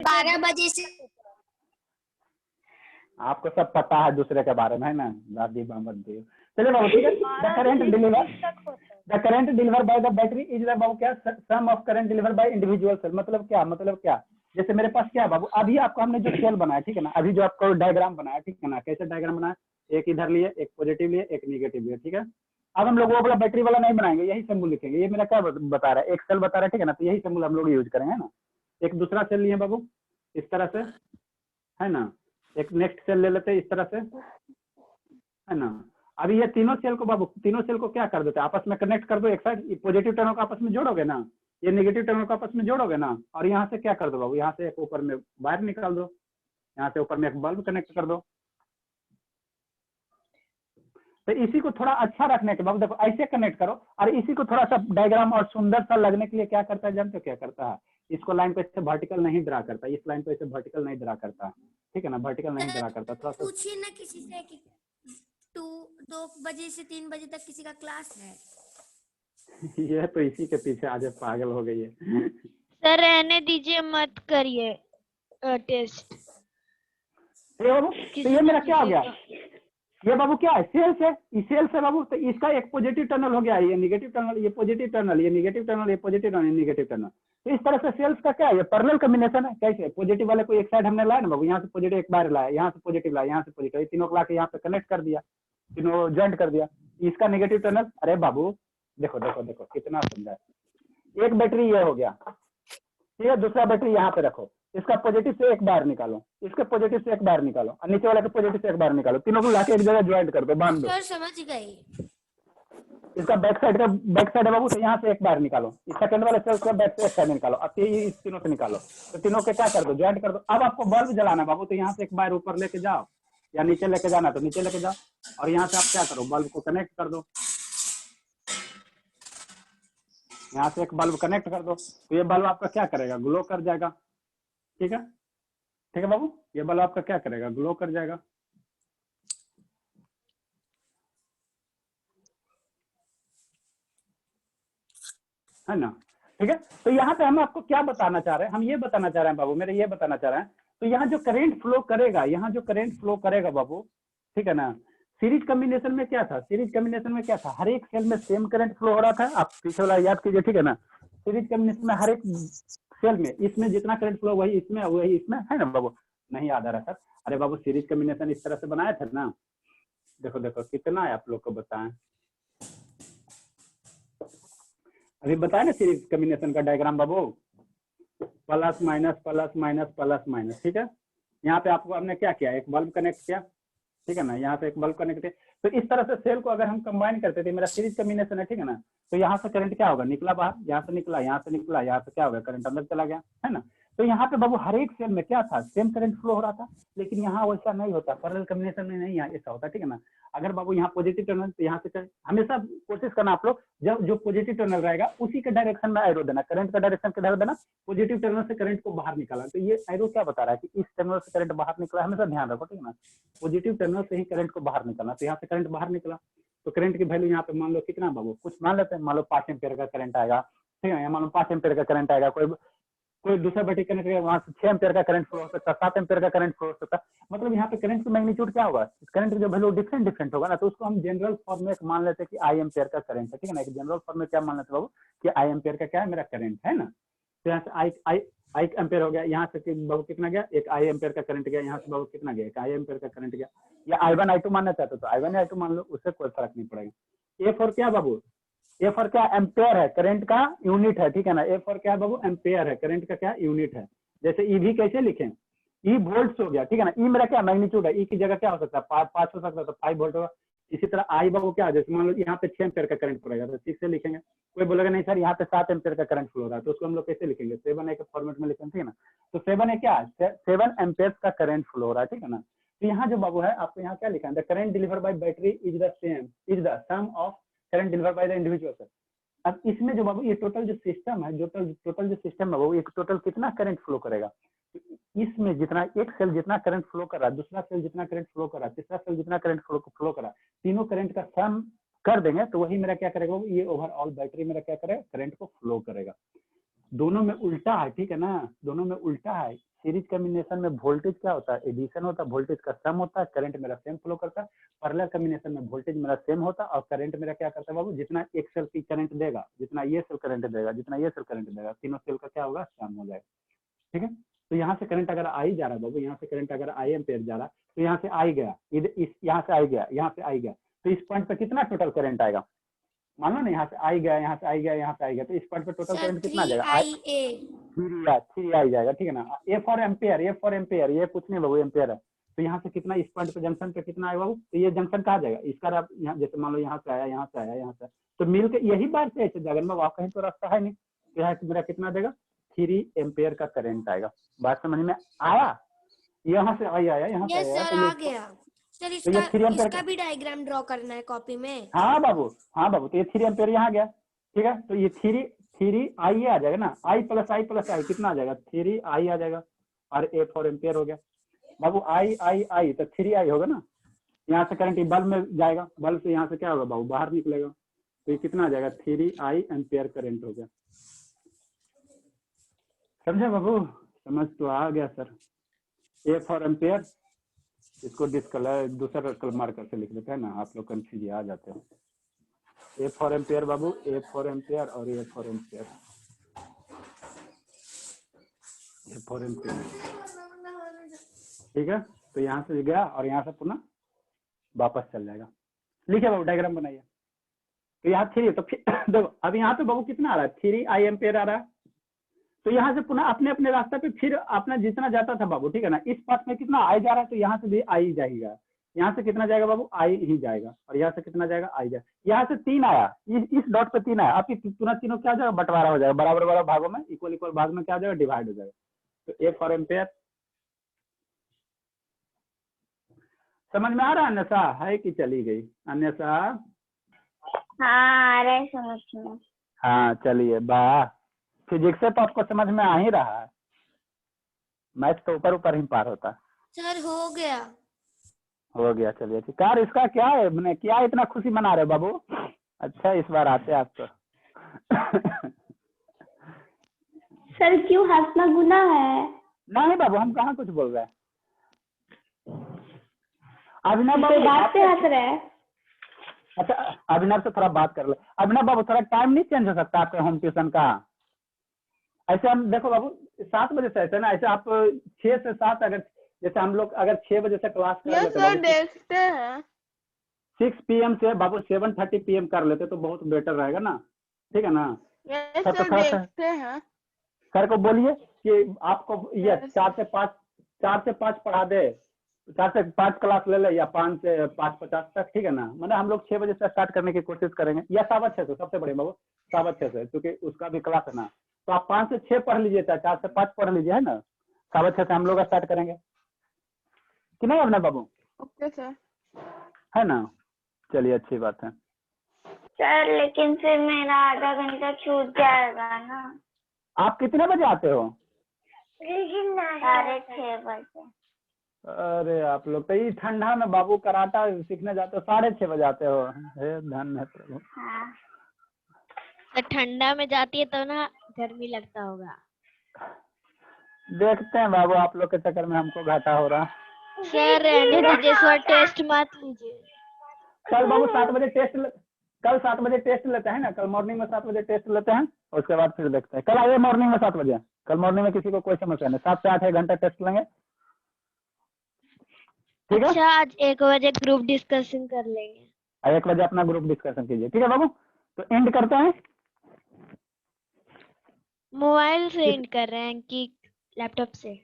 12 बजे से। आपको सब पता है दूसरे के बारे में, है ना, दादी मोहम्मद जी। चलिए बाबू ठीक है। The current deliver by the battery is the बाबू क्या, sum of current deliver by individual cell. मतलब क्या, जैसे मेरे पास क्या है बाबू, अभी आपको हमने जो सेल बनाया, ठीक है ना, अभी जो आपको डायग्राम बनाया, ठीक है ना, कैसे डायग्राम बनाया, एक इधर लिए, एक पॉजिटिव लिए, एक निगेटिव लिए, ठीक है। अब हम लोग वो वाला बैटरी वाला नहीं बनाएंगे, यही सिंबल लिखेंगे। ये मेरा क्या बता रहा है, एक सेल बता रहा है, ठीक है ना, तो यही सिंबल हम लोग यूज करेंगे ना। एक दूसरा सेल लिए बाबू इस तरह से, है ना, एक नेक्स्ट सेल ले लेते हैं इस तरह से, है ना। अभी ये तीनों सेल को बाबू, तीनों सेल को क्या कर देते हैं, आपस में कनेक्ट कर दो। एक साइड पॉजिटिव टर्मिनल को आपस में जोड़ोगे ना, ये नेगेटिव टर्मिनल को आपस में जोड़ोगे ना, और यहाँ से क्या कर दो बाबू, यहाँ से एक ऊपर में वायर निकाल दो, यहाँ से ऊपर में एक बल्ब कनेक्ट कर दो। तो इसी को थोड़ा अच्छा रखने के बाद देखो ऐसे कनेक्ट करो, और इसी को थोड़ा सा डायग्राम और सुंदर सा लगने के लिए क्या करता है जानते हो, क्या करता है, इसको लाइन पे ऐसे वर्टिकल नहीं ड्रा करता, इस लाइन पे ऐसे वर्टिकल नहीं ड्रा करता, ठीक है ना, वर्टिकल नहीं ड्रा करता। थोड़ा सा पूछिए ना किसी से कि 2 बजे से 3 बजे तक किसी का क्लास है। ये तो इसी के पीछे आज पागल हो गई है। सर रहने दीजिए, मत करिए टेस्ट। तो ये मेरा क्या हो गया, ये बाबू क्या है, सेल्स है, इस सेल्स है बाबू। तो इसका एक पॉजिटिव टर्मिनल हो गया, ये नेगेटिव टर्मिनल, ये पॉजिटिव टर्मिनल, ये नेगेटिव टर्मिनल, ये पॉजिटिव टर्मिनल, नेगेटिव टर्मिनल। तो इस तरह से सेल्स का क्या है, ये पैरेलल कॉम्बिनेशन है। कैसे, पॉजिटिव वाले को एक साइड हमने लाया ना बाबू, यहाँ से पॉजिटिव एक बार लाया, यहाँ से पॉजिटिव लाया, यहाँ से पॉजिटिव, तीनों को लाके यहाँ पे कनेक्ट कर दिया, तीनों ज्वाइंट कर दिया। इसका नेगेटिव टर्मिनल, अरे बाबू देखो देखो देखो कितना सुंदर। एक बैटरी ये हो गया, ठीक है, दूसरा बैटरी यहाँ पे रखो, इसका पॉजिटिव से एक बार निकालो, इसके पॉजिटिव से एक बार निकालो, और नीचे वाले के पॉजिटिव से एक बार निकालो, तीनों को लाके एक जगह ज्वाइंट कर दो, बांध दो। सर समझ गए। इसका बैक साइड है बाबू, तो यहाँ से एक बार निकालो, इस सेकंड वाले सेल का बैक से एक साइड निकालो, अब इस तीनों से निकालो, तो तीनों के क्या कर दो, ज्वाइंट कर दो। अब आपको बल्ब जलाना बाबू, तो यहाँ से एक बार ऊपर लेके जाओ, या नीचे लेके जाना तो नीचे लेके जाओ, और यहाँ से आप क्या करो, बल्ब को कनेक्ट कर दो, यहाँ से एक बल्ब कनेक्ट कर दो, तो ये बल्ब आपका क्या करेगा, ग्लो कर जाएगा, ठीक है, ठीक है बाबू, ये बल्ब आपका क्या करेगा, ग्लो कर जाएगा। है ना, ठीक है। तो यहाँ पे हम आपको क्या बताना चाह रहे हैं, हम ये बताना चाह रहे हैं बाबू, मेरे ये बताना चाह रहे हैं, तो यहाँ जो करंट फ्लो करेगा, यहाँ जो करंट फ्लो करेगा बाबू, ठीक है ना, सीरीज कॉम्बिनेशन में क्या था, सीरीज कॉम्बिनेशन में क्या था, हर एक सेल में सेम करंट फ्लो हो रहा था। आप पीछे वाला याद कीजिए, ठीक है ना, सीरीज कॉम्बिनेशन में हर एक सेल में, इसमें जितना करंट फ्लो वही इसमें, है ना बाबू, नहीं याद आ रहा सर, अरे बाबू सीरीज कॉम्बिनेशन इस तरह से बनाया था ना, देखो देखो कितना है, आप लोग को बताएं, अभी बताया ना सीरीज कॉम्बिनेशन का डायग्राम बाबू, plus minus plus minus plus minus, ठीक है। यहाँ पे आपको हमने क्या किया, एक बल्ब कनेक्ट किया, ठीक है ना, यहाँ पे एक बल्ब कनेक्ट किया। तो इस तरह से सेल को अगर हम कंबाइन करते थे, मेरा सीरीज कॉम्बिनेशन है, ठीक है ना, तो यहाँ से करंट क्या होगा, निकला बाहर, यहाँ से निकला, यहाँ से निकला, यहाँ से क्या होगा, करंट अंदर चला गया, है ना। तो यहाँ पे बाबू हर एक सेल में क्या था, सेम करंट फ्लो हो रहा था, लेकिन यहाँ वैसा नहीं होता, पैरेलल कॉम्बिनेशन में नहीं यहाँ ऐसा होता, ठीक है ना। अगर बाबू यहाँ पॉजिटिव टर्मिनल, तो यहाँ से हमेशा कोशिश करना आप लोग, जब जो पॉजिटिव टर्मिनल रहेगा उसी के डायरेक्शन में एरो देना, करंट का डायरेक्शन किधर देना, पॉजिटिव टर्मिनल से करंट को बाहर निकाला। तो ये एरो क्या बता रहा है कि इस टर्मिनल से करंट बाहर निकला, हमेशा ध्यान रखो, ठीक है ना, पॉजिटिव टर्मिनल से ही करंट को बाहर निकालना। तो यहाँ से करंट बाहर निकला, तो करंट की वैल्यू यहाँ पे मान लो कितना बाबू, कुछ मान लेते हैं, मान लो 5 एम्पियर का करंट आएगा, ठीक है, मान लो 5 एम्पियर का करंट आएगा, कोई दूसरा बैटरी कनेक्ट करेगा, वहां से 6 एम्पियर का करंट फ्लो हो सकता है, 7 एम्पियर का करंट फ्लो हो सकता है। मतलब यहाँ पे करंट की मैग्नीट्यूड क्या होगा, करंट की जो वैल्यू डिफरेंट होगा ना, तो उसको हम जनरल फॉर्म में मान लेते हैं कि आई एम्पियर का करंट है, ठीक है ना। एक जनरल फॉर्म में क्या मान लेते हैं बाबू कि आई एम्पियर का क्या है, मेरा करंट है ना। तो यहाँ से आई एम्पियर हो गया, यहाँ से बाबू कितना गया, एक आई एम्पियर का करंट गया, यहाँ से बाबू कितना गया, एक आई एम्पियर का करंट गया, या I1 I2 मानना चाहते तो I1 I2 मान लो, उससे कोई फर्क नहीं पड़ेगा। ए फॉर क्या बाबू, ए फॉर क्या, एम्पेयर है, करंट का यूनिट है, ठीक है ना। ए फॉर क्या बाबू, एम्पेयर है, करंट का क्या यूनिट है। जैसे ई भी कैसे लिखें, ई वोल्ट्स हो गया, ठीक है ना। ई मेरा क्या मैग्नीट्यूड है, ई की जगह क्या हो सकता है, 5 हो सकता है, तो 5 वोल्ट होगा। इसी तरह आई बाबू क्या, जैसे मान लो यहाँ पे 6 एम्पियर का करंट पड़ेगा, तो 6 से लिखेंगे। कोई बोलेगा नहीं सर यहाँ पे 7 एम्पियर का करंट फ्लो हो रहा है, तो उसको हम लोग कैसे लिखेंगे, 7A के फॉर्मेट में लिखेंगे, ठीक है ना। तो 7A क्या, 7 एम्पियर का करंट फ्लो हो रहा है, ठीक है ना। तो यहाँ जो बाबू है, आपको यहाँ क्या लिखा है, the current deliver by battery is the sum of current deliver by the individual. अब इसमें जो बाबू ये टोटल जो सिस्टम है, टोटल जो सिस्टम है वो एक टोटल कितना करंट फ्लो करेगा, इसमें जितना एक सेल जितना करंट फ्लो कर रहा है, दूसरा सेल जितना करंट फ्लो कर रहा है, तीसरा सेल जितना करंट फ्लो कर रहा है, तीनों करंट का सम कर देंगे तो वही मेरा क्या करेगा, ये ओवरऑल बैटरी मेरा क्या करेगा, करंट को फ्लो करेगा। दोनों में उल्टा है, ठीक है ना, दोनों में उल्टा है, सीरीज कम्बिनेशन में वोल्टेज क्या होता है, एडिशन होता है, वोल्टेज का सम होता है, करंट मेरा सेम फ्लो करता है। पैरेलल कम्बिनेशन में वोल्टेज मेरा सेम होता है और करंट मेरा क्या करता है बाबू, जितना एक सेल की करंट देगा, जितना ये सेल करंट देगा, जितना ये सेल करंट देगा, तीनों सेल का क्या होगा, सम हो जाएगा। ठीक है, तो यहाँ से करंट अगर आई जा रहा है बाबू, यहाँ से करंट अगर आई एम्पेयर जा रहा है, तो यहाँ से आई गया, इस यहाँ से आई गया, यहाँ से आई गया, तो इस पॉइंट पे कितना टोटल करंट आएगा, मान लो ना यहाँ से आई गया, यहाँ से आई गया, यहाँ से आई गया, तो इस पॉइंट पे टोटल सर करंट कितना आ 3 जाएगा, IA 3 आई जाएगा। ठीक है ना, ए for ampere, A for ampere, ये कुछ नहीं बाबू, एम्पेयर है। तो यहाँ से कितना, इस पॉइंट पे जंक्शन पे कितना आएगा बाबू, तो ये जंक्शन कहाँ जाएगा, इसका आप यहाँ जैसे मान लो यहाँ से आया, यहाँ से आया, यहाँ से, तो मिल के यही बात है जगन में, वहाँ कहीं तो रास्ता है नहीं, तो यहाँ मेरा कितना देगा, 3 एम्पेयर का करंट आएगा। बात समझ में आया, यहाँ से आई आया, यहाँ से यस आया, सर तो आ ये गया सर। तो ये 3 एम्पेयर इसका भी डायग्राम ड्रॉ करना है कॉपी में। हाँ बाबू, हाँ बाबू, तो ये 3 एम्पेयर यहाँ गया। ठीक है, तो ये 3 आई आ जाएगा ना, आई प्लस आई कितना आ जाएगा, 3 आई आ जाएगा, और ए फॉर एम्पेयर हो गया बाबू, आई आई आई तो 3 आई होगा ना। यहाँ से करंट बल्ब में जाएगा, बल्ब से यहाँ से क्या होगा बाबू, बाहर निकलेगा, तो ये कितना आ जाएगा, 3 आई एम्पेयर करंट हो गया। समझे बाबू, समझ तो आ गया सर। ए फॉर एम्पेयर, इसको डिस्कलर दूसरा कलर मार्कर से लिख लेते हैं ना, आप लोग कंफ्यूज आ जाते हैं। ए फॉर एम्पेयर बाबू, ए फॉर एम्पेयर और A for ampere, A for ampere. ठीक है, तो यहाँ से गया और यहाँ से पुनः वापस चल जाएगा। लिखे बाबू, डायग्राम बनाइए। तो यहाँ 3, तो फिर देखो अब यहाँ पे बाबू कितना आ रहा है, 3 आई एम्पेयर आ रहा है, तो यहाँ से पुनः अपने अपने रास्ते पे फिर अपना जितना जाता था बाबू, ठीक है ना, इस पाथ में कितना आई जा रहा है, तो यहाँ से भी आई जाएगा, यहाँ से कितना जाएगा बाबू, आई ही जाएगा, और यहाँ से कितना जाएगा, आई जाएगा। यहाँ से 3 आया, इस डॉट पे 3 आया, आपकी तुरंत तीनों क्या हो जाएगा, बंटवारा हो जाएगा, बराबर बराबर भागों में, इक्वल इक्वल भाग में क्या हो जाएगा, डिवाइड हो जाएगा। तो ए फॉर एम्पेयर, समझ में आ रहा है अन्यथा है कि चली गई, अन्यथा हाँ आ रहा है समझ में। हाँ चलिए, वाह, फिजिक्स से तो आपको समझ में आ ही रहा है, मैथ तो ऊपर ऊपर ही पार होता है। सर हो गया। हो गया, चलिए ठीक। कार इसका क्या है, मैंने क्या इतना खुशी मना रहे बाबू, अच्छा इस बार आते आप तो। सर क्यों हंसना गुनाह है? नहीं बाबू, हम कहाँ कुछ बोल रहे हैं। अभिनव बाबू बात पे हंस रहे हैं। अच्छा, अभिनव से थोड़ा बात कर ले। अभिनव बाबू थोड़ा टाइम नहीं चेंज हो सकता आपके होम ट्यूशन का? ऐसे हम देखो बाबू 7 बजे से ऐसे ना, ऐसे आप 6 से 7 अगर जैसे हम लोग अगर 6 बजे से क्लास कर लेते हैं, देखते हैं 6 PM से बाबू 7:30 PM कर लेते तो बहुत बेटर रहेगा ना, ठीक है ना। सर तो देखते हैं। सर को बोलिए कि आपको ये 4 से 5 पढ़ा दे, 4 से 5 क्लास ले ले, या 5 से 5:50 तक, ठीक है ना। मतलब हम लोग 6 बजे से स्टार्ट करने की कोशिश करेंगे, या 6:15 से, सबसे बड़े बाबू 6:15 से, क्योंकि उसका भी क्लास है ना। तो आप 5 से 6 पढ़ लीजिए, 4 से 5 पढ़ लीजिए, है ना। 6:15 से हम लोग स्टार्ट करेंगे कि नहीं अपना बाबू? Okay sir. है ना, चलिए अच्छी बात है। सर लेकिन फिर मेरा आधा घंटा छूट जाएगा ना। आप कितने बजे आते हो? 6:30 बजे। अरे आप लोग तो ये ठंडा में बाबू कराटा सीखने जाते हो, 6:30 बजे आते हो। हे धन है प्रभु। हाँ। तो ठंडा में जाती है तो ना गर्मी लगता होगा। देखते हैं बाबू, आप लोग के चक्कर में हमको घाटा हो रहा। सर रहने दीजिए सर, टेस्ट मत लीजिए। कल बाबू 7 बजे टेस्ट कल 7 बजे टेस्ट लेते हैं ना, कल मॉर्निंग में 7 बजे टेस्ट लेते हैं, उसके बाद फिर देखते हैं। कल आइए मॉर्निंग में 7 बजे, कल मॉर्निंग में किसी को कोई समस्या नहीं, 7 से 8 घंटा टेस्ट लेंगे, ठीक है। अच्छा आज 1 बजे ग्रुप डिस्कशन कर लेंगे। 1 बजे अपना ग्रुप डिस्कशन कीजिए, ठीक है बाबू। तो एंड करते हैं। मोबाइल से एंड कर रहे हैं कि लैपटॉप से?